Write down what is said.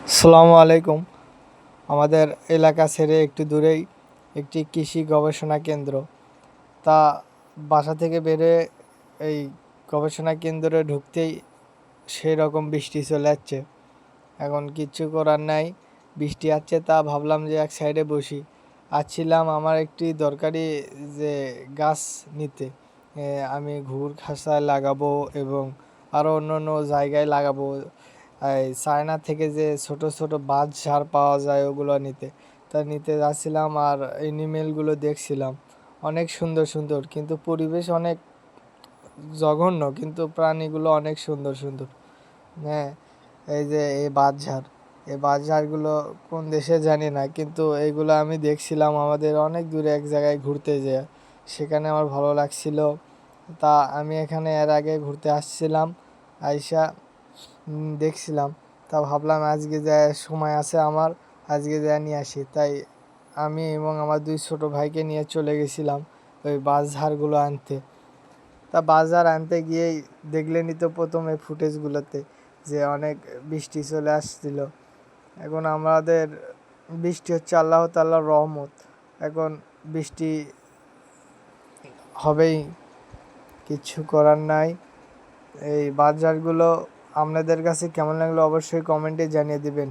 আসসালামু আলাইকুম। আমাদের এলাকা ছেড়ে একটু দূরেই একটি কৃষি গবেষণা কেন্দ্র। তা বাসা থেকে বেরে এই গবেষণা কেন্দ্রে ঢুকতেই সেই রকম বৃষ্টি চলে যাচ্ছে। এখন কিচ্ছু করার নাই, বৃষ্টি আসছে তা ভাবলাম যে এক সাইডে বসি। আসছিলাম আমার একটি দরকারি যে গাছ নিতে। আমি ঘুর খাসায় লাগাবো এবং আরও অন্য অন্য জায়গায় লাগাবো। এই চায়না থেকে যে ছোট ছোট বাঁশ ঝাড় পাওয়া যায় ওগুলো নিতে। তা নিতে যাচ্ছিলাম আর এনিমেলগুলো দেখছিলাম, অনেক সুন্দর সুন্দর, কিন্তু পরিবেশ অনেক জঘন্য, কিন্তু প্রাণীগুলো অনেক সুন্দর সুন্দর। হ্যাঁ, এই যে এই বাঁশঝাড়গুলো কোন দেশে জানি না, কিন্তু এইগুলো আমি দেখছিলাম আমাদের অনেক দূরে এক জায়গায় ঘুরতে যেয়ে, সেখানে আমার ভালো লাগছিল। তা আমি এখানে এর আগে ঘুরতে আসছিলাম, আইসা দেখছিলাম। তা ভাবলাম আজকে যা সময় আছে আমার, আজকে যা নিয়ে আসি। তাই আমি এবং আমার দুই ছোট ভাইকে নিয়ে চলে গেছিলাম ওই বাঁশঝাড়গুলো আনতে। তা বাজার আনতে গিয়েই দেখলেনই তো প্রথমে ফুটেজগুলোতে যে অনেক বৃষ্টি চলে আসছিল। এখন আমাদের বৃষ্টি হচ্ছে আল্লাহ তাআলার রহমত। এখন বৃষ্টি হবেই, কিচ্ছু করার নাই। এই বাজারগুলো আপনাদের কাছে কেমন লাগলো অবশ্যই কমেন্টে জানিয়ে দিবেন।